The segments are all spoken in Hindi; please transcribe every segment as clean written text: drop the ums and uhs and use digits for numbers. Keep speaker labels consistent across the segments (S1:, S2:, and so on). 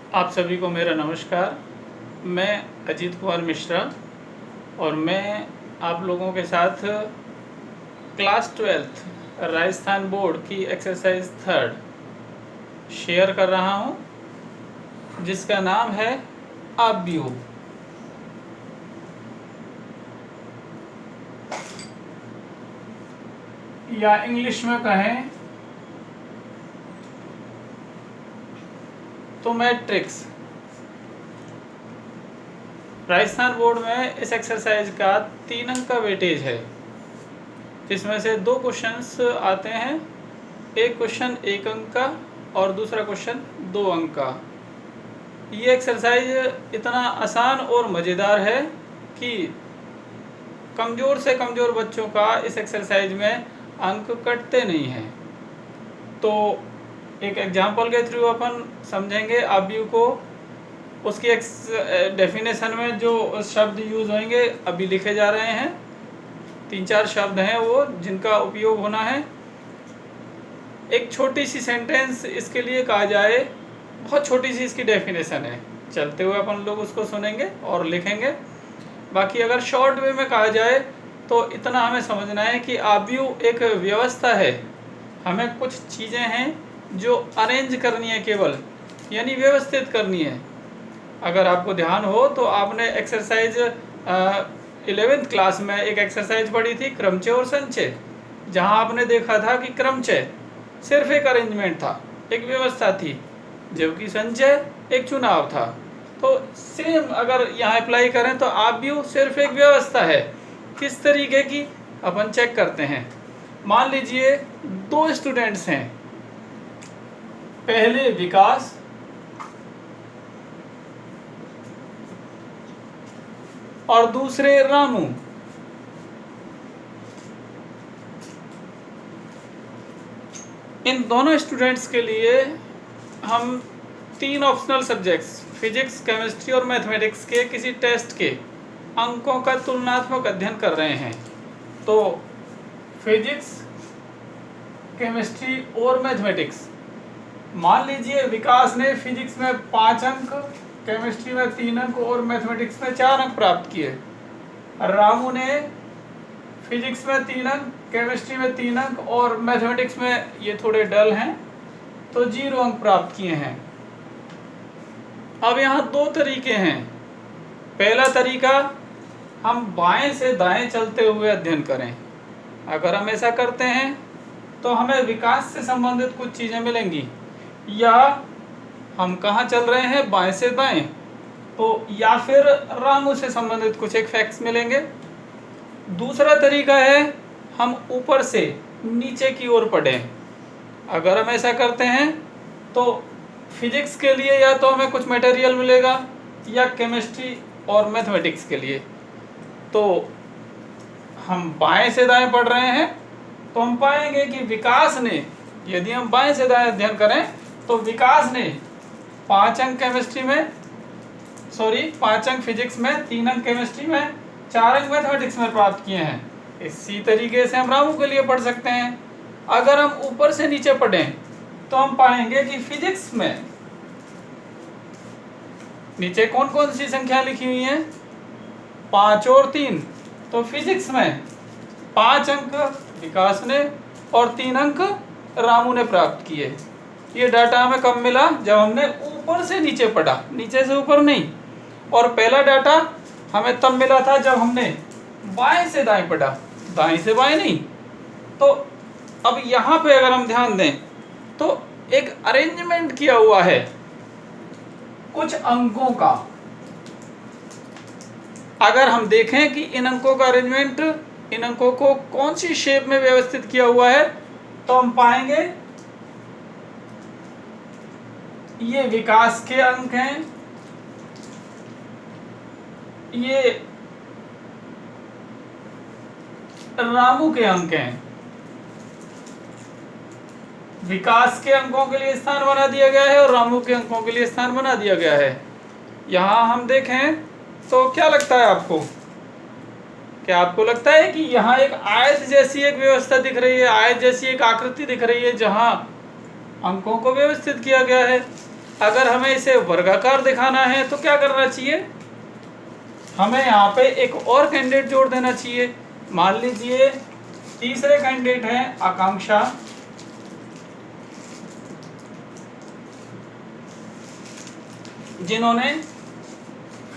S1: आप सभी को मेरा नमस्कार। मैं अजीत कुमार मिश्रा और मैं आप लोगों के साथ क्लास 12th राजस्थान बोर्ड की एक्सरसाइज 3rd शेयर कर रहा हूं, जिसका नाम है आब्यू। या इंग्लिश में कहें तो मैट्रिक्स। राजस्थान बोर्ड में इस एक्सरसाइज का 3 अंक का वेटेज है, जिसमें से 2 क्वेश्चंस आते हैं। एक क्वेश्चन 1 अंक का और दूसरा क्वेश्चन 2 अंक का। ये एक्सरसाइज इतना आसान और मज़ेदार है कि कमज़ोर से कमज़ोर बच्चों का इस एक्सरसाइज में अंक कटते नहीं हैं। तो एक एग्जाम्पल के थ्रू अपन समझेंगे आब्यू को। उसकी डेफिनेशन में जो शब्द यूज़ होंगे अभी लिखे जा रहे हैं। 3-4 शब्द हैं वो जिनका उपयोग होना है। एक छोटी सी सेंटेंस इसके लिए कहा जाए, बहुत छोटी सी इसकी डेफिनेशन है। चलते हुए अपन लोग उसको सुनेंगे और लिखेंगे। बाकी अगर शॉर्ट वे में कहा जाए तो इतना हमें समझना है कि आब्यू एक व्यवस्था है। हमें कुछ चीज़ें हैं जो अरेंज करनी है, केवल यानी व्यवस्थित करनी है। अगर आपको ध्यान हो तो आपने एक्सरसाइज 11th क्लास में एक एक्सरसाइज पढ़ी थी, क्रमचय और संचय, जहां आपने देखा था कि क्रमचय सिर्फ एक अरेंजमेंट था, एक व्यवस्था थी, जबकि संचय एक चुनाव था। तो सेम अगर यहाँ अप्लाई करें तो आब्यू सिर्फ एक व्यवस्था है। किस तरीके की अपन चेक करते हैं। मान लीजिए 2 स्टूडेंट्स हैं, पहले विकास और दूसरे रामू। इन दोनों स्टूडेंट्स के लिए हम 3 ऑप्शनल सब्जेक्ट्स फिजिक्स, केमिस्ट्री और मैथमेटिक्स के किसी टेस्ट के अंकों का तुलनात्मक अध्ययन कर रहे हैं। तो फिजिक्स, केमिस्ट्री और मैथमेटिक्स। मान लीजिए विकास ने फिजिक्स में 5 अंक, केमिस्ट्री में 3 अंक और मैथमेटिक्स में 4 अंक प्राप्त किए। रामू ने फिजिक्स में 3 अंक, केमिस्ट्री में 3 अंक और मैथमेटिक्स में ये थोड़े डल हैं तो 0 अंक प्राप्त किए हैं। अब यहाँ 2 तरीके हैं। पहला तरीका, हम बाएं से दाएं चलते हुए अध्ययन करें। अगर हम ऐसा करते हैं तो हमें विकास से संबंधित कुछ चीज़ें मिलेंगी, या हम कहाँ चल रहे हैं, बाएं से दाएं, तो या फिर रामू से संबंधित कुछ एक फैक्ट्स मिलेंगे। दूसरा तरीका है हम ऊपर से नीचे की ओर पढ़ें। अगर हम ऐसा करते हैं तो फिजिक्स के लिए या तो हमें कुछ मटेरियल मिलेगा, या केमिस्ट्री और मैथमेटिक्स के लिए। तो हम बाएं से दाएं पढ़ रहे हैं तो हम पाएंगे कि विकास ने, यदि हम बाएं से दाएं अध्ययन करें तो विकास ने 5 अंक केमिस्ट्री में, 5 अंक फिजिक्स में, 3 अंक केमिस्ट्री में, 4 अंक मैथमेटिक्स में प्राप्त किए हैं। इसी तरीके से हम रामू के लिए पढ़ सकते हैं। अगर हम ऊपर से नीचे पढ़ें तो हम पाएंगे कि फिजिक्स में नीचे कौन कौन सी संख्या लिखी हुई है, 5 और 3। तो फिजिक्स में 5 अंक विकास ने और 3 अंक रामू ने प्राप्त किए। ये डाटा हमें कब मिला, जब हमने ऊपर से नीचे पढ़ा, नीचे से ऊपर नहीं। और पहला डाटा हमें तब मिला था जब हमने बाएं से दाएं पढ़ा, दाएं से बाएं नहीं। तो अब यहाँ पे अगर हम ध्यान दें तो एक अरेंजमेंट किया हुआ है कुछ अंकों का। अगर हम देखें कि इन अंकों का अरेंजमेंट, इन अंकों को कौन सी शेप में व्यवस्थित किया हुआ है, तो हम पाएंगे ये विकास के अंक हैं, ये रामू के अंक हैं। विकास के अंकों के लिए स्थान बना दिया गया है और रामू के अंकों के लिए स्थान बना दिया गया है। यहाँ हम देखें तो क्या लगता है आपको, क्या आपको लगता है कि यहाँ एक आयत जैसी एक व्यवस्था दिख रही है, आयत जैसी एक आकृति दिख रही है जहाँ अंकों को व्यवस्थित किया गया है? अगर हमें इसे वर्गाकार दिखाना है तो क्या करना चाहिए, हमें यहाँ पे एक और कैंडिडेट जोड़ देना चाहिए। मान लीजिए तीसरे कैंडिडेट हैं आकांक्षा, जिन्होंने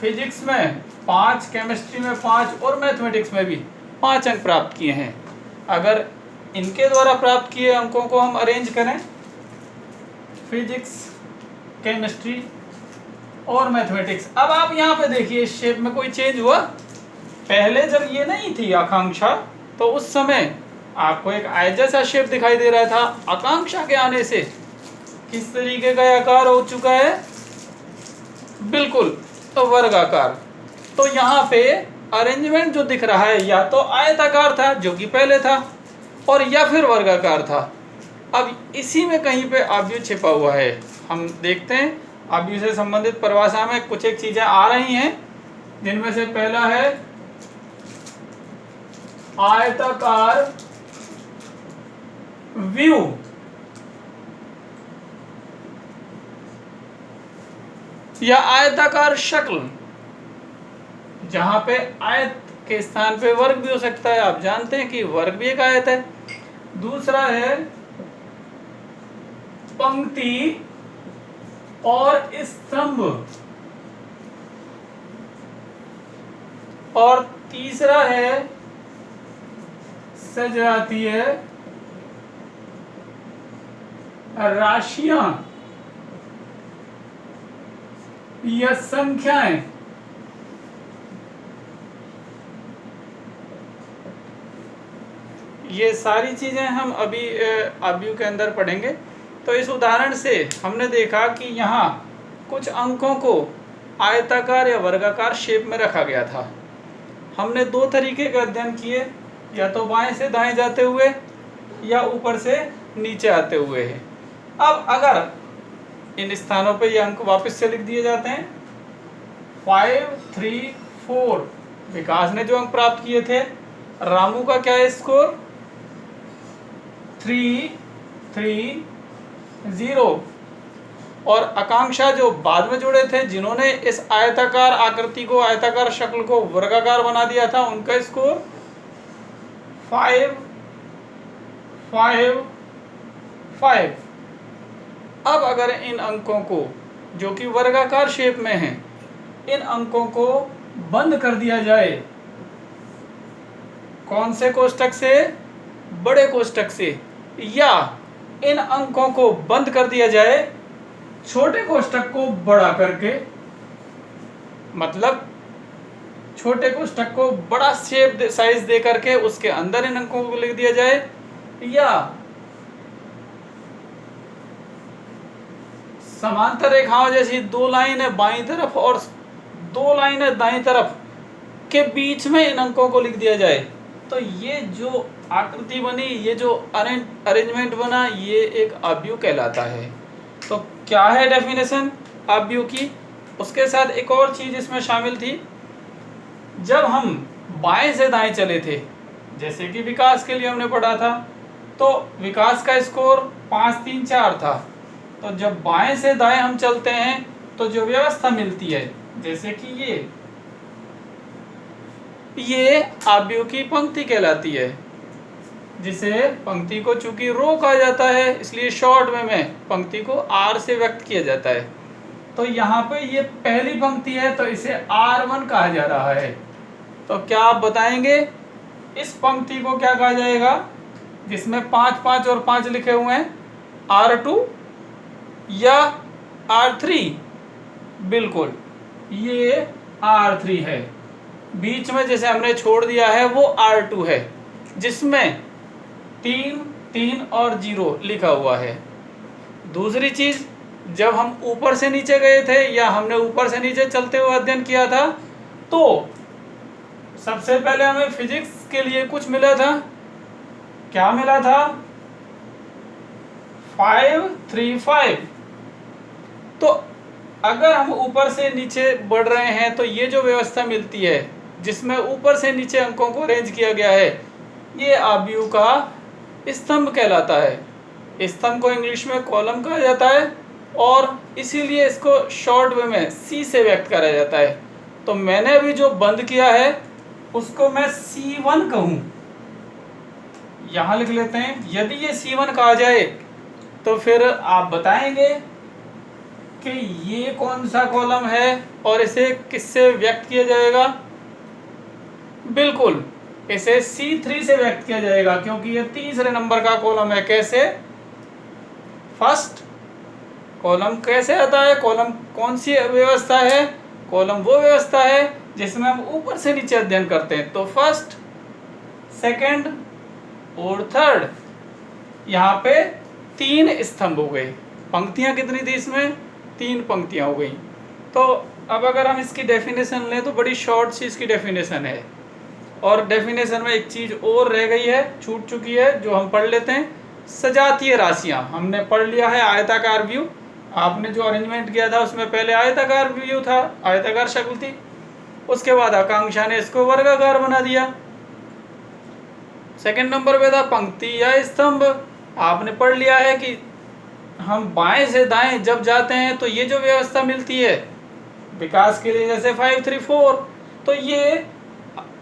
S1: फिजिक्स में 5, केमिस्ट्री में 5 और मैथमेटिक्स में भी 5 अंक प्राप्त किए हैं। अगर इनके द्वारा प्राप्त किए अंकों को हम अरेंज करें, फिजिक्स, केमिस्ट्री और मैथमेटिक्स, अब आप यहाँ पे देखिए इस शेप में कोई चेंज हुआ। पहले जब ये नहीं थी आकांक्षा तो उस समय आपको एक आयत जैसा शेप दिखाई दे रहा था। आकांक्षा के आने से किस तरीके का आकार हो चुका है, बिल्कुल तो वर्गाकार। तो यहाँ पे अरेंजमेंट जो दिख रहा है या तो आयताकार था जो कि पहले था, और या फिर वर्गाकार था। अब इसी में कहीं पे आव्यूह छिपा हुआ है। हम देखते हैं आव्यूह से संबंधित परिभाषा में कुछ एक चीजें आ रही हैं, जिनमें से पहला है आयताकार व्यूह। या आयताकार शक्ल, जहां पे आयत के स्थान पे वर्ग भी हो सकता है। आप जानते हैं कि वर्ग भी एक आयत है। दूसरा है पंक्ति और स्तंभ, और तीसरा है सजातीय राशियां या संख्याएं। ये सारी चीजें हम अभी आव्यूह के अंदर पढ़ेंगे। तो इस उदाहरण से हमने देखा कि यहाँ कुछ अंकों को आयताकार या वर्गाकार शेप में रखा गया था। हमने 2 तरीके का अध्ययन किए, या तो बाएं से दाएं जाते हुए या ऊपर से नीचे आते हुए है। अब अगर इन स्थानों पे ये अंक वापस से लिख दिए जाते हैं, 5, 3, 4 विकास ने जो अंक प्राप्त किए थे। रामू का क्या है स्कोर, 3, 3, 0। और आकांक्षा जो बाद में जुड़े थे, जिन्होंने इस आयताकार आकृति को, आयताकार शक्ल को वर्गाकार बना दिया था, उनका स्कोर 5, 5, 5। अब अगर इन अंकों को, जो कि वर्गाकार शेप में हैं, इन अंकों को बंद कर दिया जाए, कौन से कोष्ठक से, बड़े कोष्ठक से, या इन अंकों को बंद कर दिया जाए छोटे कोष्ठक को बड़ा करके, मतलब छोटे कोष्ठक को बड़ा शेप साइज दे करके उसके अंदर इन अंकों को लिख दिया जाए, या समांतर रेखाओं जैसी 2 लाइनें बाईं तरफ और 2 लाइनें दाईं तरफ के बीच में इन अंकों को लिख दिया जाए, तो ये जो आकृति बनी, ये जो अरेंजमेंट बना, ये एक आव्यूह कहलाता है। तो क्या है डेफिनेशन आव्यूह की। उसके साथ एक और चीज इसमें शामिल थी। जब हम बाएं से दाएं चले थे, जैसे कि विकास के लिए हमने पढ़ा था, तो विकास का स्कोर 5, 3, 4 था। तो जब बाएं से दाएं हम चलते हैं तो जो व्यवस्था मिलती है, जैसे कि ये आव्यूह की पंक्ति कहलाती है, जिसे पंक्ति को चूंकि रो कहा जाता है, इसलिए शॉर्ट में पंक्ति को R से व्यक्त किया जाता है। तो यहाँ पे ये पहली पंक्ति है, तो इसे R1 कहा जा रहा है। तो क्या आप बताएंगे इस पंक्ति को क्या कहा जाएगा, जिसमें 5, 5 और 5 लिखे हुए हैं, R2 या R3? बिल्कुल, ये R3 है। बीच में जैसे हमने छोड़ दिया है वो R2 है, जिसमें 3, 3 और 0 लिखा हुआ है। दूसरी चीज, जब हम ऊपर से नीचे गए थे, या हमने ऊपर से नीचे चलते हुए अध्ययन किया था, तो सबसे पहले हमें फिजिक्स के लिए कुछ मिला था। क्या मिला था? 5, 3, 5। तो अगर हम ऊपर से नीचे बढ़ रहे हैं तो ये जो व्यवस्था मिलती है, जिसमें ऊपर से नीचे अंकों को अरेंज किया गया है, ये आव्यूह का स्तंभ कहलाता है। स्तंभ को इंग्लिश में कॉलम कहा जाता है। और इसीलिए इसको शॉर्ट वे में C से व्यक्त करा जाता है। तो मैंने अभी जो बंद किया है उसको मैं C1 कहूँ, यहाँ लिख लेते हैं। यदि ये C1 कहा जाए तो फिर आप बताएंगे कि ये कौन सा कॉलम है और इसे किससे व्यक्त किया जाएगा। बिल्कुल, इसे C3 से व्यक्त किया जाएगा, क्योंकि ये तीसरे नंबर का कॉलम है। कैसे? फर्स्ट कॉलम कैसे आता है? कॉलम कौन सी व्यवस्था है? कॉलम वो व्यवस्था है जिसमें हम ऊपर से नीचे अध्ययन करते हैं। तो फर्स्ट, सेकंड और थर्ड, यहाँ पे 3 स्तंभ हो गए। पंक्तियां कितनी थी इसमें? 3 पंक्तियां हो गई। तो अब अगर हम इसकी डेफिनेशन लें तो बड़ी शॉर्ट सी इसकी डेफिनेशन है, और डेफिनेशन में एक चीज़ और रह गई है, छूट चुकी है, जो हम पढ़ लेते हैं। सजातीय राशियां हमने पढ़ लिया है। आयताकार व्यू, आपने जो अरेंजमेंट किया था उसमें पहले आयताकार व्यू था, आयताकार शक्ल थी। उसके बाद आकांक्षा ने इसको वर्गाकार बना दिया। सेकंड नंबर पे था पंक्ति या स्तंभ। आपने पढ़ लिया है कि हम बाएं से दाएं जब जाते हैं तो ये जो व्यवस्था मिलती है विकास के लिए, जैसे 5 3 4, तो ये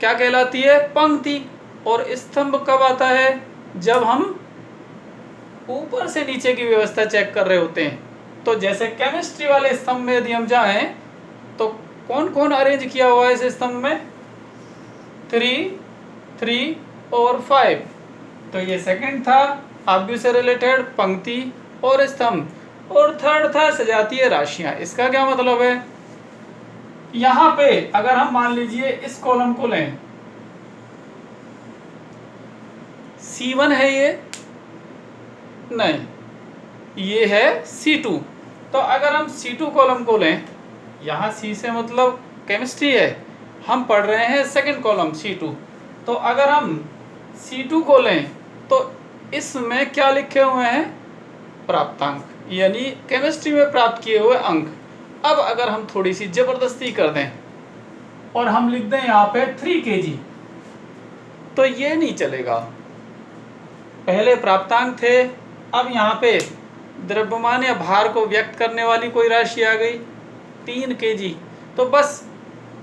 S1: क्या कहलाती है? पंक्ति। और स्तंभ कब आता है? जब हम ऊपर से नीचे की व्यवस्था चेक कर रहे होते हैं। तो जैसे केमिस्ट्री वाले स्तंभ में यदि हम जाएं तो कौन कौन अरेंज किया हुआ है इस स्तंभ में? 3 3 और 5। तो ये सेकंड था आव्यूह से रिलेटेड, पंक्ति और स्तंभ। और थर्ड था सजातीय राशियां। इसका क्या मतलब है? यहां पे अगर हम मान लीजिए इस कॉलम को लें, C1 है ये, नहीं ये है C2। तो अगर हम C2 कॉलम को लें, यहाँ C से मतलब केमिस्ट्री है, हम पढ़ रहे हैं सेकंड कॉलम C2। तो अगर हम C2 को लें तो इसमें क्या लिखे हुए हैं? प्राप्तांक, यानी केमिस्ट्री में प्राप्त किए हुए अंक। अब अगर हम थोड़ी सी जबरदस्ती कर दें और हम लिख दें यहाँ पे 3 kg, तो ये नहीं चलेगा। पहले प्राप्तांक थे, अब यहाँ पे द्रव्यमान या भार को व्यक्त करने वाली कोई राशि आ गई 3 kg। तो बस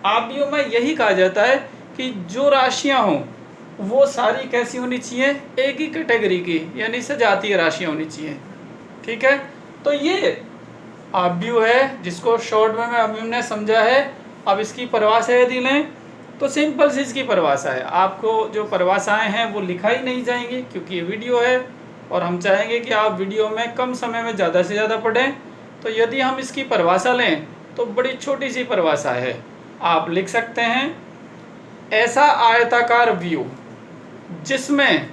S1: आव्यूह में यही कहा जाता है कि जो राशियां हों वो सारी कैसी होनी चाहिए? एक ही कैटेगरी की, यानी सजातीय राशियां होनी चाहिए। ठीक है, तो ये आव्यूह है जिसको शॉर्ट में अभी हमने समझा है। अब इसकी परिभाषा यदि लें तो सिंपल सी इसकी परिभाषा है। आपको जो परिभाषाएं हैं वो लिखाई नहीं जाएंगी, क्योंकि ये वीडियो है और हम चाहेंगे कि आप वीडियो में कम समय में ज़्यादा से ज़्यादा पढ़ें। तो यदि हम इसकी परिभाषा लें तो बड़ी छोटी सी परिभाषा है। आप लिख सकते हैं, ऐसा आयताकार व्यू जिसमें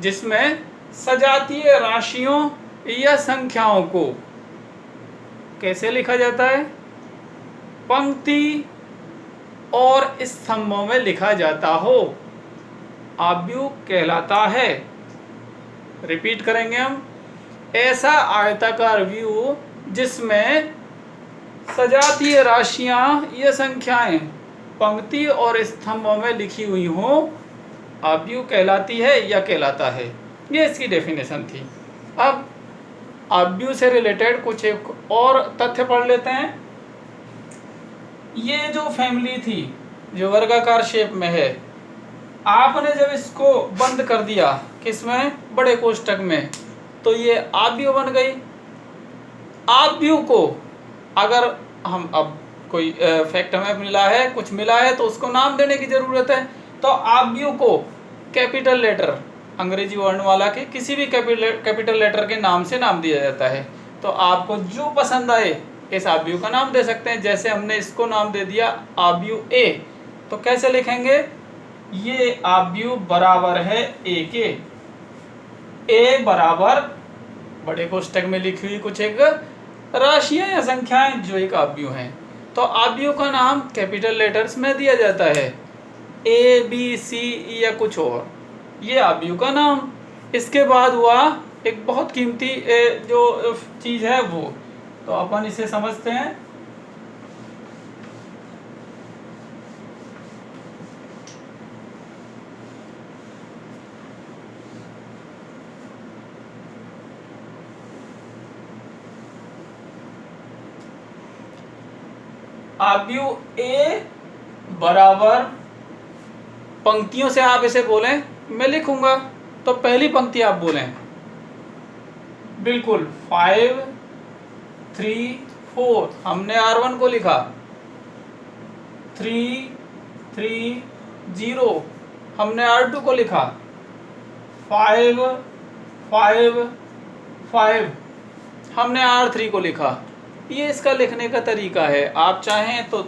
S1: जिसमें सजातीय राशियों या संख्याओं को कैसे लिखा जाता है? पंक्ति और स्तंभों में लिखा जाता हो, आव्यूह कहलाता है। रिपीट करेंगे हम, ऐसा आयताकार व्यू जिसमें सजातीय राशियां या संख्याएं पंक्ति और स्तंभों में लिखी हुई हों, आव्यूह कहलाती है या कहलाता है। ये इसकी डेफिनेशन थी। अब आव्यूह से रिलेटेड कुछ एक और तथ्य पढ़ लेते हैं। ये जो फैमिली थी जो वर्गाकार शेप में है, आपने जब इसको बंद कर दिया किसमें? बड़े कोष्ठक में, तो ये आव्यूह बन गई। आव्यूह को अगर हम अब कोई फैक्ट हमें मिला है, कुछ मिला है, तो उसको नाम देने की जरूरत है। तो आव्यूह को कैपिटल लेटर, अंग्रेजी वर्णमाला के किसी भी कैपिटल लेटर के नाम से नाम दिया जाता है। तो आपको जो पसंद आए इस आव्यूह का नाम दे सकते हैं। जैसे हमने इसको नाम दे दिया आव्यूह ए, तो कैसे लिखेंगे? ये आव्यूह बराबर है ए के। ए बराबर बड़े कोष्ठक में लिखी हुई कुछ एक राशियां या संख्याएं जो एक आव्यूह हैं। तो आव्यूह का नाम कैपिटल लेटर्स में दिया जाता है, ए बी सी या कुछ और, ये आव्यूह का नाम। इसके बाद हुआ एक बहुत कीमती जो चीज़ है वो, तो अपन इसे समझते हैं। आव्यूह ए बराबर, पंक्तियों से आप इसे बोलें, मैं लिखूंगा तो पहली पंक्ति आप बोलें, बिल्कुल 5 3 4, हमने R1 को लिखा, 3 3 0 हमने R2 को लिखा, 5 5 5 हमने R3 को लिखा। ये इसका लिखने का तरीका है। आप चाहें तो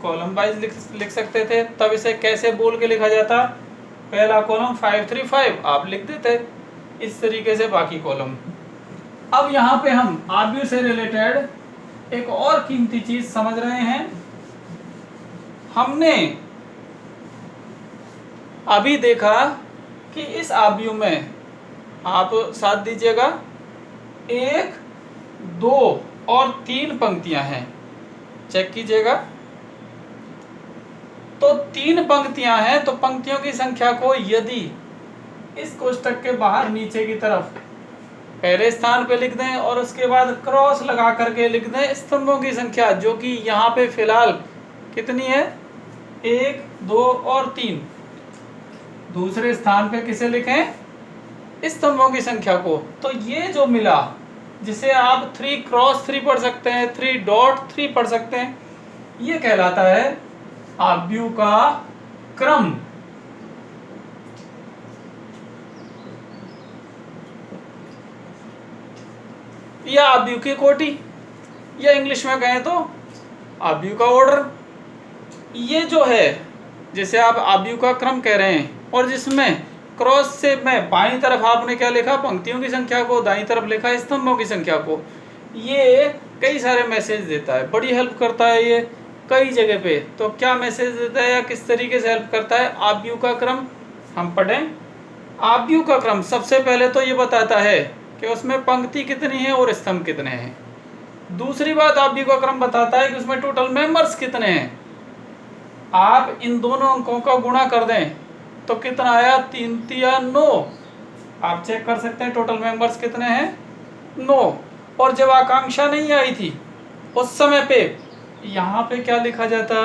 S1: कॉलम वाइज लिख सकते थे, तब इसे कैसे बोल के लिखा जाता, पहला कॉलम 5 3 5 आप लिख देते, इस तरीके से बाकी कॉलम। अब यहाँ पे हम आव्यूह से रिलेटेड एक और कीमती चीज समझ रहे हैं। हमने अभी देखा कि इस आव्यूह में, आप साथ दीजिएगा, 1 2 और 3 पंक्तियां हैं, चेक कीजिएगा। तो 3 पंक्तियां हैं, तो पंक्तियों की संख्या को यदि इस कोष्टक के बाहर नीचे की तरफ पहले स्थान पे लिख दें और उसके बाद क्रॉस लगा करके लिख दें स्तंभों की संख्या, जो कि यहाँ पे फिलहाल कितनी है, 1 2 और 3। दूसरे स्थान पे किसे लिखें, स्तंभों की संख्या को। तो ये जो मिला, जिसे आप 3 क्रॉस 3 पढ़ सकते हैं, 3 डॉट 3 पढ़ सकते हैं, ये कहलाता है आव्यूह का क्रम। या आव्यूह की कोटि, या इंग्लिश में कहें तो आव्यूह का ऑर्डर। ये जो है, जैसे आप आव्यूह का क्रम कह रहे हैं, और जिसमें क्रॉस से में बाईं तरफ आपने क्या लिखा, पंक्तियों की संख्या को, दाईं तरफ लिखा स्तंभों की संख्या को। ये कई सारे मैसेज देता है, बड़ी हेल्प करता है ये कई जगह पे। तो क्या मैसेज देता है या किस तरीके से हेल्प करता है आव्यूह का क्रम, हम पढ़ें। आव्यूह का क्रम सबसे पहले तो ये बताता है कि उसमें पंक्ति कितनी है और स्तंभ कितने हैं। दूसरी बात, आव्यूह का क्रम बताता है कि उसमें टोटल मेंबर्स कितने हैं। आप इन दोनों अंकों का गुणा कर दें तो कितना आया, 3 3 9। आप चेक कर सकते हैं टोटल मेंबर्स कितने हैं, 9। और जब आकांक्षा नहीं आई थी उस समय पे यहाँ पे क्या लिखा जाता,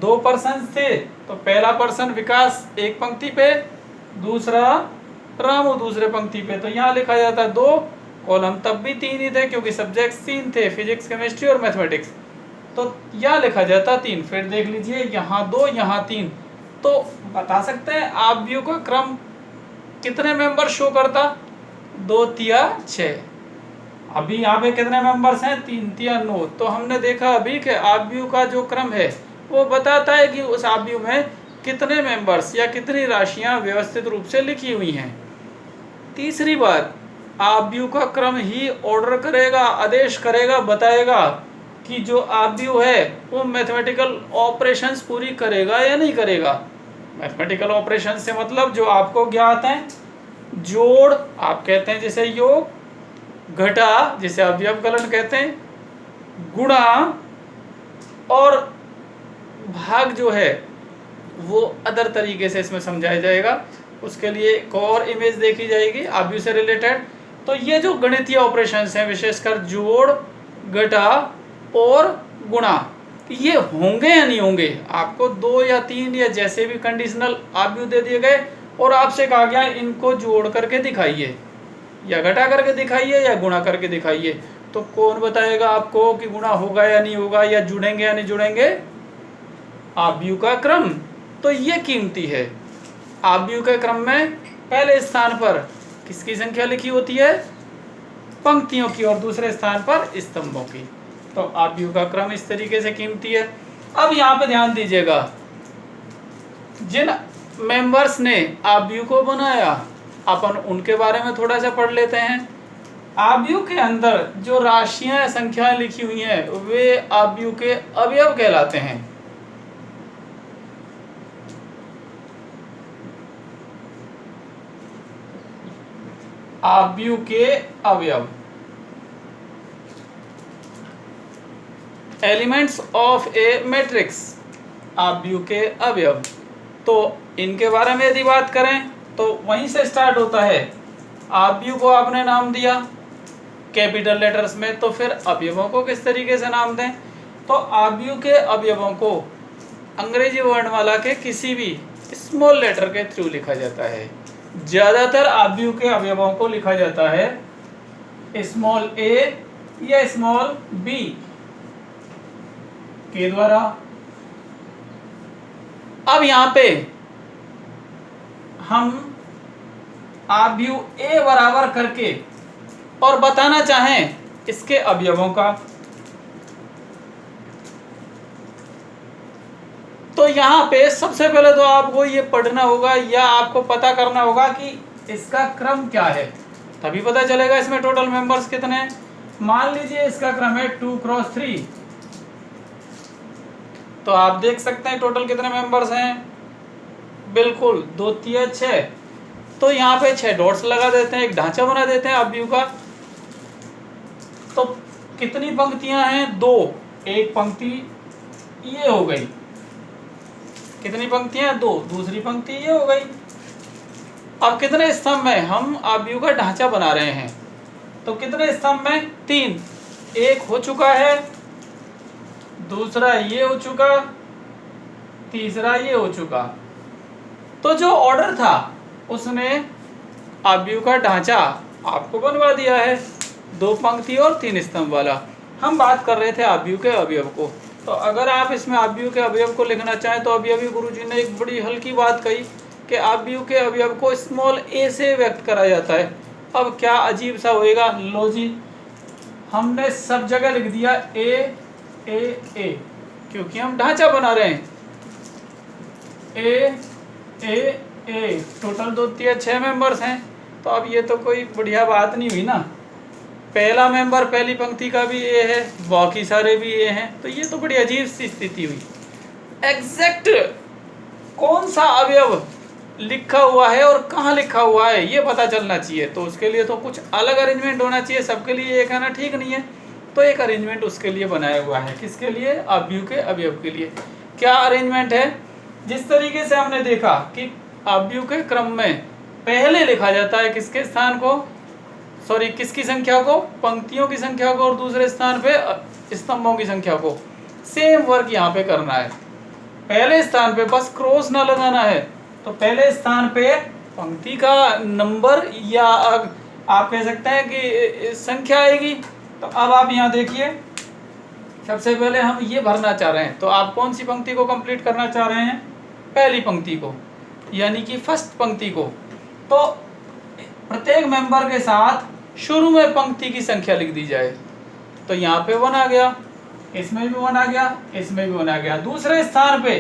S1: 2 पर्सन थे, तो पहला पर्सन विकास एक पंक्ति पे, दूसरा रामू दूसरे पंक्ति पे, तो यहाँ लिखा जाता 2 कॉलम। तब भी 3 ही थे क्योंकि सब्जेक्ट्स 3 थे, फिजिक्स केमिस्ट्री और मैथमेटिक्स, तो यहाँ लिखा जाता 3। फिर देख लीजिए, यहाँ 2 यहाँ 3, तो बता सकते हैं आव्यूह का क्रम कितने मेंबर शो करता, 2 3 6। अभी यहाँ पे कितने मेंबर्स हैं, 3 3 9। तो हमने देखा अभी कि आव्यूह का जो क्रम है वो बताता है कि उस आव्यूह में कितने मेंबर्स या कितनी राशियां व्यवस्थित रूप से लिखी हुई हैं। तीसरी बात, आव्यूह का क्रम ही ऑर्डर करेगा, आदेश करेगा, बताएगा कि जो आव्यूह है वो मैथमेटिकल ऑपरेशंस पूरी करेगा या नहीं करेगा। मैथमेटिकल ऑपरेशन से मतलब जो आपको ज्ञात हैं, जोड़ आप कहते हैं जिसे योग, घटा जिसे अवयवकलन कहते हैं, गुणा और भाग जो है वो अदर तरीके से इसमें समझाया जाएगा। उसके लिए एक और इमेज देखी जाएगी आव्यूह से रिलेटेड। तो ये जो गणितीय ऑपरेशंस हैं, विशेषकर जोड़, घटा और गुणा, ये होंगे या नहीं होंगे। आपको 2 या 3 या जैसे भी कंडीशनल आव्यूह दे दिए गए और आपसे कहा गया इनको जोड़ करके दिखाइए, या घटा करके दिखाइए, या गुणा करके दिखाइए। तो कौन बताएगा आपको कि गुणा होगा या नहीं होगा, या जुड़ेंगे या नहीं जुड़ेंगे, आव्यूह का क्रम। तो ये कीमती है। आव्यूह के क्रम में पहले स्थान पर किसकी संख्या लिखी होती है, पंक्तियों की, और दूसरे स्थान पर स्तंभों की। तो आव्यूह का क्रम इस तरीके से कीमती है। अब यहाँ पे ध्यान दीजिएगा, जिन मेंबर्स ने आव्यूह को बनाया, अपन उनके बारे में थोड़ा सा पढ़ लेते हैं। आव्यूह के अंदर जो राशियां संख्याएं लिखी हुई हैं वे आव्यूह के अवयव कहलाते हैं। आव्यूह के अवयव, एलिमेंट्स ऑफ ए मैट्रिक्स, आव्यूह के अवयव। तो इनके बारे में यदि बात करें तो वहीं से स्टार्ट होता है। आव्यूह को आपने नाम दिया कैपिटल लेटर्स में, तो फिर अवयवों को किस तरीके से नाम दें। तो आव्यूह के अवयवों को अंग्रेजी वर्णमाला के किसी भी स्मॉल लेटर के थ्रू लिखा जाता है। ज्यादातर आव्यूह के अवयवों को लिखा जाता है स्मॉल a या स्मॉल b के द्वारा। अब यहां पे हम आव्यूह a बराबर करके और बताना चाहें इसके अवयवों का, तो यहाँ पे सबसे पहले तो आपको ये पढ़ना होगा या आपको पता करना होगा कि इसका क्रम क्या है, तभी पता चलेगा इसमें टोटल मेंबर्स कितने हैं। मान लीजिए इसका क्रम है 2 क्रॉस 3, तो आप देख सकते हैं टोटल कितने मेंबर्स हैं, बिल्कुल 2 3 6। तो यहाँ पे 6 डॉट्स लगा देते हैं, एक ढांचा बना देते हैं आव्यूह का। तो कितनी पंक्तियां हैं, 2, एक पंक्ति ये हो गई, कितनी पंक्तियां, 2, दूसरी पंक्ति ये हो गई। अब कितने स्तंभ में हम आव्यूह का ढांचा बना रहे हैं, तो कितने स्तंभ में, 3, एक हो चुका है, दूसरा ये हो चुका, तीसरा ये हो चुका। तो जो ऑर्डर था उसने आव्यूह का ढांचा आपको बनवा दिया है, 2 पंक्ति और 3 स्तंभ वाला। हम बात कर रहे थे आव्यूह के अवयव को, तो अगर आप इसमें आव्यूह के अवयव को लिखना चाहें तो अभी गुरुजी ने एक बड़ी हल्की बात कही कि आव्यूह के अवयव को स्मॉल a से व्यक्त करा जाता है। अब क्या अजीब सा होएगा, लो जी हमने सब जगह लिख दिया a क्योंकि हम ढांचा बना रहे हैं, a टोटल 2 3 6 मेंबर्स हैं। तो अब ये तो कोई बढ़िया बात नहीं हुई ना, पहला मेंबर पहली पंक्ति का भी ए है, बाकी सारे भी ए हैं, तो ये तो बड़ी अजीब सी स्थिति हुई। एग्जैक्ट कौन सा अवयव लिखा हुआ है और कहाँ लिखा हुआ है ये पता चलना चाहिए, तो उसके लिए तो कुछ अलग अरेंजमेंट होना चाहिए, सबके लिए एक आना ठीक नहीं है। तो एक अरेंजमेंट उसके लिए बनाया हुआ है, किसके लिए, आव्यूह के अवयव के लिए। क्या अरेंजमेंट है, जिस तरीके से हमने देखा कि आव्यूह के क्रम में पहले लिखा जाता है किसके स्थान को, सॉरी किसकी संख्या को, पंक्तियों की संख्या को, और दूसरे स्थान पे स्तंभों की संख्या को। सेम वर्क यहाँ पे करना है, पहले स्थान पे बस क्रॉस ना लगाना है, तो पहले स्थान पे पंक्ति का नंबर या आप कह सकते हैं कि संख्या आएगी। तो अब आप यहाँ देखिए, सबसे पहले हम ये भरना चाह रहे हैं, तो आप कौन सी पंक्ति को कंप्लीट करना चाह रहे हैं, पहली पंक्ति को, यानी कि फर्स्ट पंक्ति को। तो प्रत्येक मेंबर के साथ शुरू में पंक्ति की संख्या लिख दी जाए, तो यहाँ पे 1 आ गया, इसमें भी 1 आ गया, इसमें भी 1 आ गया। दूसरे स्थान पे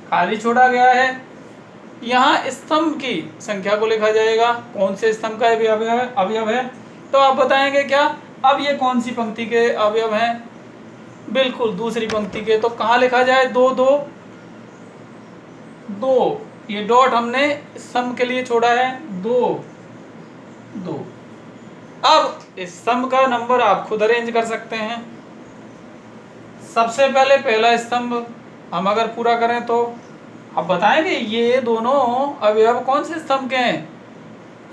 S1: खाली छोड़ा गया है, यहाँ स्तंभ की संख्या को लिखा जाएगा, कौन से स्तंभ का अवयव है, तो आप बताएंगे क्या, अब ये कौन सी पंक्ति के अवयव हैं, बिल्कुल दूसरी पंक्ति के। तो कहाँ लिखा जाए, 2 2 2, ये डॉट हमने स्तंभ के लिए छोड़ा है, 2 2। अब इस स्तंभ का नंबर आप खुद अरेंज कर सकते हैं। सबसे पहले पहला स्तंभ हम अगर पूरा करें तो आप बताएंगे ये दोनों अवयव कौन से स्तंभ के हैं,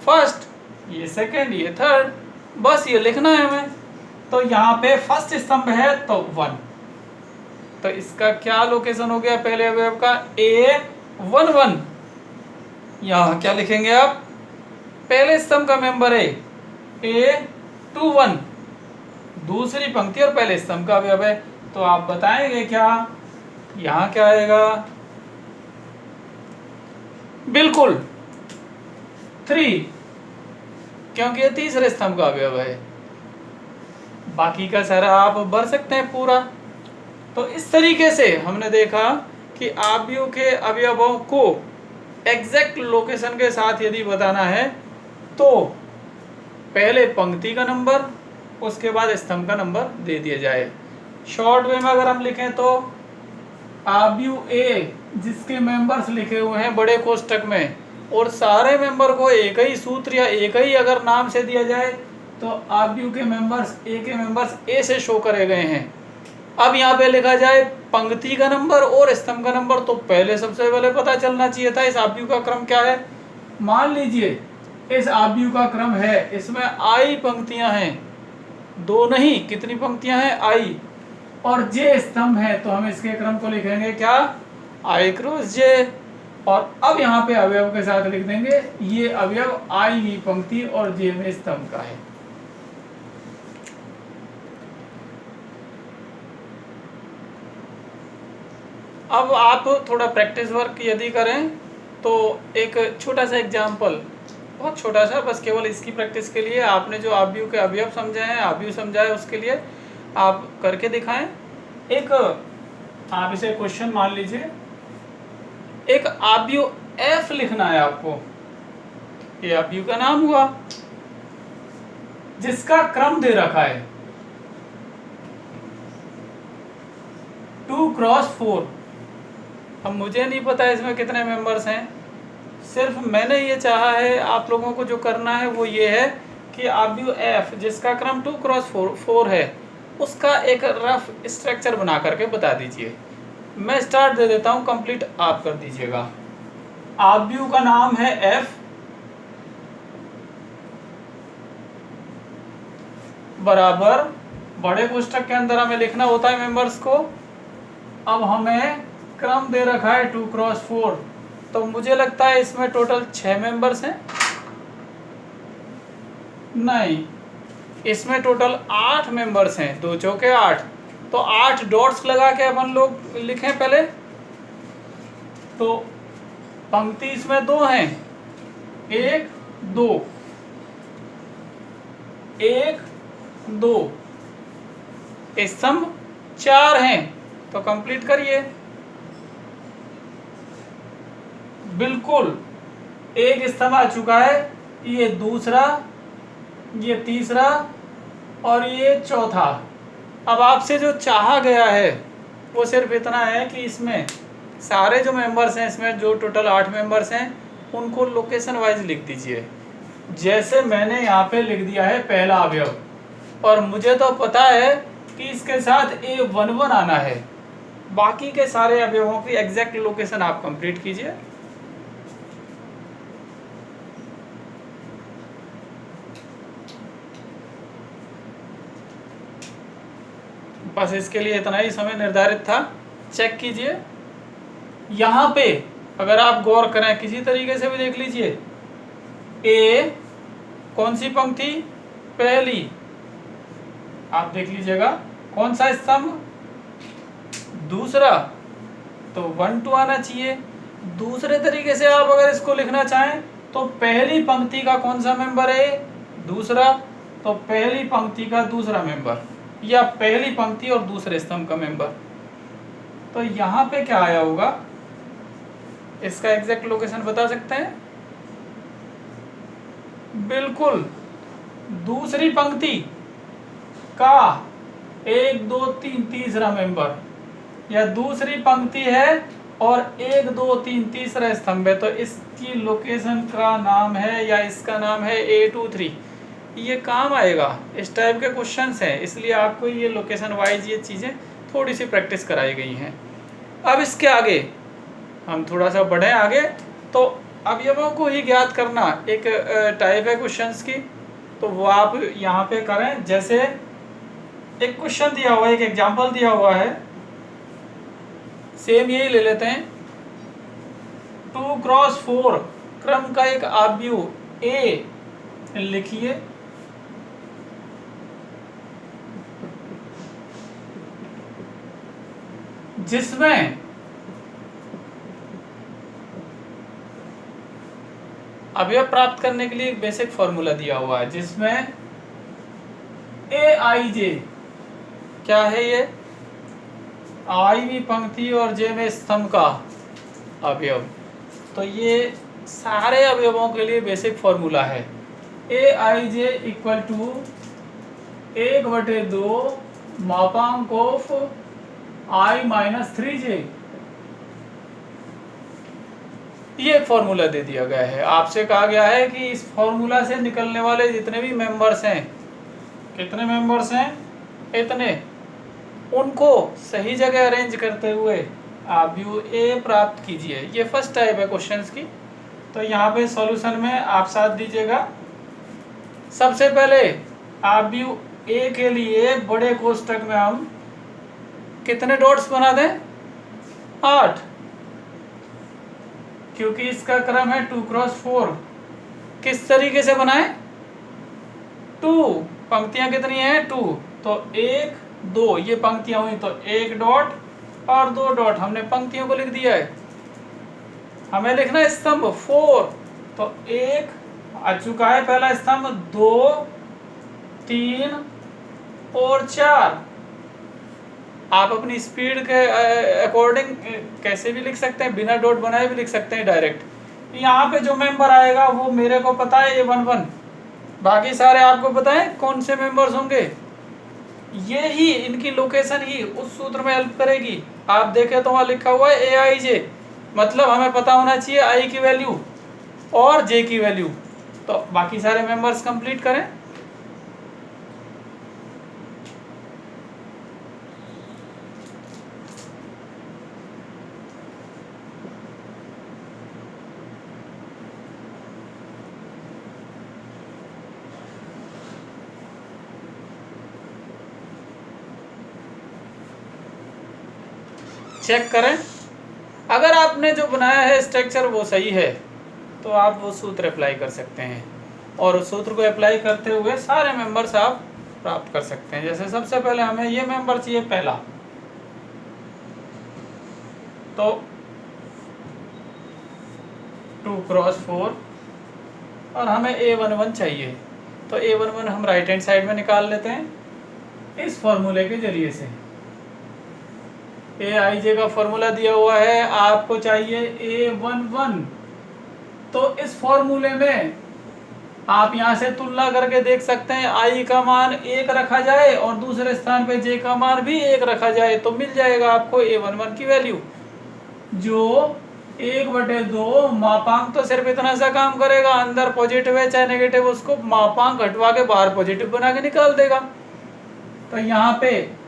S1: फर्स्ट, ये सेकंड, ये थर्ड, बस ये लिखना है हमें। तो यहाँ पे फर्स्ट स्तंभ है तो 1, तो इसका क्या लोकेशन हो गया पहले अवयव का, A1 1। यहाँ क्या लिखेंगे आप, पहले स्तंभ का मेंबर है A2 1, दूसरी पंक्ति और पहले स्तंभ का अवयव है। तो आप बताएंगे क्या, यहाँ क्या आएगा, बिल्कुल 3, क्योंकि ये तीसरे स्तंभ का अवयव है। बाकी का सारा आप भर सकते हैं पूरा। तो इस तरीके से हमने देखा कि आव्यूह के अवयवों को एग्जैक्ट लोकेशन के साथ यदि बताना है तो पहले पंक्ति का नंबर, उसके बाद स्तंभ का नंबर दे दिया जाए। शॉर्ट वे में अगर हम लिखें तो आव्यूह ए जिसके मेंबर्स लिखे हुए हैं बड़े कोष्टक में, और सारे मेंबर को एक ही सूत्र या एक ही अगर नाम से दिया जाए तो आव्यूह के मेंबर्स ए से शो करे गए हैं। अब यहाँ पे लिखा जाए पंक्ति का नंबर और स्तंभ का नंबर, तो पहले सबसे पहले पता चलना चाहिए था इस आव्यूह का क्रम क्या है। मान लीजिए इस आव्यूह का क्रम है, इसमें आई पंक्तियां हैं, 2 नहीं, कितनी पंक्तियां हैं, आई। और जे स्तंभ है तो हम इसके क्रम को लिखेंगे क्या, आई क्रॉस जे। और अब यहाँ पे अवयव के साथ लिख देंगे ये अवयव आई पंक्ति और जे में स्तंभ का है। अब आप थोड़ा प्रैक्टिस वर्क यदि करें तो एक छोटा सा एग्जाम्पल, बहुत छोटा सा, बस केवल इसकी प्रैक्टिस के लिए, आपने जो आव्यूह के अवयव समझे हैं, आव्यूह समझा है, उसके लिए आप करके दिखाएं। एक आप इसे क्वेश्चन मान लीजिए, एक आव्यूह एफ लिखना है आपको, ये आव्यूह का नाम हुआ जिसका क्रम दे रखा है 2x4। अब मुझे नहीं पता इसमें कितने मेंबर्स हैं, सिर्फ मैंने ये चाहा है, आप लोगों को जो करना है वो ये है कि आव्यूह एफ जिसका क्रम 2x4 है उसका एक रफ स्ट्रक्चर बना करके बता दीजिए। मैं स्टार्ट दे देता हूँ, कंप्लीट आप कर दीजिएगा। आव्यूह का नाम है एफ बराबर, बड़े कोष्ठक के अंदर हमें लिखना होता है मेंबर्स को। अब हमें क्रम दे रखा है 2x4, तो मुझे लगता है इसमें टोटल 6 मेंबर्स हैं, नहीं इसमें टोटल 8 मेंबर्स हैं, 2 चौके 8, तो 8 डॉट्स लगा के अपन लोग लिखें पहले। तो पंक्ति इसमें 2 हैं, 1 2 1 2, स्तंभ 4 हैं, तो कंप्लीट करिए। बिल्कुल एक स्तंभ आ चुका है, ये दूसरा, ये तीसरा और ये चौथा। अब आपसे जो चाहा गया है वो सिर्फ इतना है कि इसमें सारे जो मेंबर्स हैं, इसमें जो टोटल 8 मेंबर्स हैं, उनको लोकेशन वाइज लिख दीजिए। जैसे मैंने यहाँ पे लिख दिया है पहला अवयव, और मुझे तो पता है कि इसके साथ A11 आना है, बाकी के सारे अवयवों की एग्जैक्ट लोकेशन आप कंप्लीट कीजिए। बस इसके लिए इतना ही समय निर्धारित था। चेक कीजिए यहाँ पे, अगर आप गौर करें किसी तरीके से भी देख लीजिए, ए कौन सी पंक्ति, पहली, आप देख लीजिएगा कौन सा स्तंभ, दूसरा, तो 1 2 आना चाहिए। दूसरे तरीके से आप अगर इसको लिखना चाहें तो पहली पंक्ति का कौन सा मेंबर है, दूसरा, तो पहली पंक्ति का दूसरा मेंबर, या पहली पंक्ति और दूसरे स्तंभ का मेंबर। तो यहाँ पे क्या आया होगा, इसका एग्जैक्ट लोकेशन बता सकते हैं? बिल्कुल दूसरी पंक्ति का 1 2 3 तीसरा मेंबर, या दूसरी पंक्ति है और 1 2 3 तीसरा स्तंभ है, तो इसकी लोकेशन का नाम है या इसका नाम है A23। ये काम आएगा, इस टाइप के क्वेश्चंस हैं, इसलिए आपको ये लोकेशन वाइज ये चीज़ें थोड़ी सी प्रैक्टिस कराई गई हैं। अब इसके आगे हम थोड़ा सा बढ़ें आगे, तो अवयवों को ही ज्ञात करना एक टाइप है क्वेश्चंस की, तो वो आप यहाँ पे करें। जैसे एक क्वेश्चन दिया हुआ है, एक एग्जाम्पल दिया हुआ है, सेम यही ले लेते हैं, 2x4 क्रम का एक आव्यूह ए लिखिए, जिसमें अवयव प्राप्त करने के लिए एक बेसिक फॉर्मूला दिया हुआ है, जिसमें AIJ क्या है, ये आई पंक्ति और जे में स्तंभ का अवयव। तो ये सारे अवयवों के लिए बेसिक फॉर्मूला है, AIJ इक्वल टू 1/2 मापांक ऑफ I-3J। ये एक फॉर्मूला दे दिया गया है, आपसे कहा गया है कि इस फॉर्मूला से निकलने वाले जितने भी मेंबर्स हैं, कितने मेंबर्स हैं, इतने, उनको सही जगह अरेंज करते हुए आव्यूह ए प्राप्त कीजिए। ये फर्स्ट टाइप है क्वेश्चंस की। तो यहाँ पे सॉल्यूशन में आप साथ दीजिएगा। सबसे पहले आव्यूह ए के लिए बड़े कोष्ठक में हम कितने डॉट्स बना दें? 8, क्योंकि इसका क्रम है 2x4। किस तरीके से बनाएं? 2 पंक्तियां कितनी है? 2, तो 1 2 ये पंक्तियां हुई, तो 1 डॉट और 2 डॉट, हमने पंक्तियों को लिख दिया है। हमें लिखना है स्तंभ 4, तो 1 आ चुका है पहला स्तंभ, 2 3 और 4। आप अपनी स्पीड के अकॉर्डिंग कैसे भी लिख सकते हैं, बिना डॉट बनाए भी लिख सकते हैं डायरेक्ट। यहाँ पे जो मेंबर आएगा वो मेरे को पता है A11, बाकी सारे आपको पता है कौन से मेंबर्स होंगे। ये ही इनकी लोकेशन ही उस सूत्र में हेल्प करेगी। आप देखें तो वहाँ लिखा हुआ है AIJ, मतलब हमें पता होना चाहिए I की वैल्यू और J की वैल्यू। तो बाकी सारे मेंबर्स कंप्लीट करें। चेक करें, अगर आपने जो बनाया है स्ट्रक्चर वो सही है तो आप वो सूत्र अप्लाई कर सकते हैं, और उस सूत्र को अप्लाई करते हुए सारे मेंबर्स आप प्राप्त कर सकते हैं। जैसे सबसे पहले हमें ये मेंबर चाहिए पहला, तो 2x4 और हमें A11 चाहिए, तो A11 हम राइट हैंड साइड में निकाल लेते हैं इस फॉर्मूले के जरिए से। AIJ का फॉर्मूला दिया हुआ है, आपको चाहिए A11, तो इस फॉर्मूले में आप यहाँ से तुलना करके देख सकते हैं, I का मान 1 रखा जाए और दूसरे स्थान पे J का मान भी 1 रखा जाए, तो मिल जाएगा आपको A11 की वैल्यू, जो 1/2 मापांक तो सिर्फ इतना सा काम करेगा, अंदर पॉजिटिव है चाहे नेगेटिव, उसको मापांक हटवा के बाहर पॉजिटिव बना के निकाल देगा। तो यहाँ पे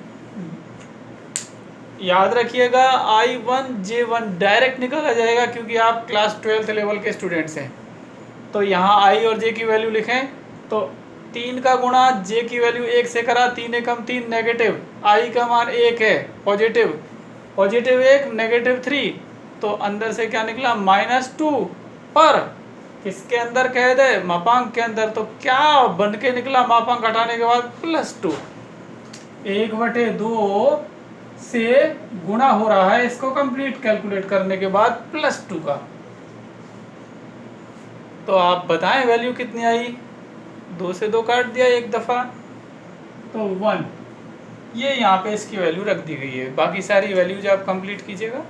S1: याद रखिएगा I1 J1 डायरेक्ट निकाला जाएगा, क्योंकि आप क्लास 12th लेवल के स्टूडेंट्स हैं। तो यहाँ I और J की वैल्यू लिखें, तो 3 का गुणा J की वैल्यू 1 से करा, 3 एकम 3 नेगेटिव, I का मान 1 है पॉजिटिव, पॉजिटिव 1 नेगेटिव 3, तो अंदर से क्या निकला -2, पर किसके अंदर कह दे? मापांक के अंदर, तो क्या बन के निकला मापांक हटाने के बाद? +2। 1/2 से गुणा हो रहा है, इसको कंप्लीट कैलकुलेट करने के बाद +2 का, तो आप बताएं वैल्यू कितनी आई? 2 से 2 काट दिया एक दफ़ा, तो 1। ये यहाँ पे इसकी वैल्यू रख दी गई है, बाकी सारी वैल्यूज आप कंप्लीट कीजिएगा।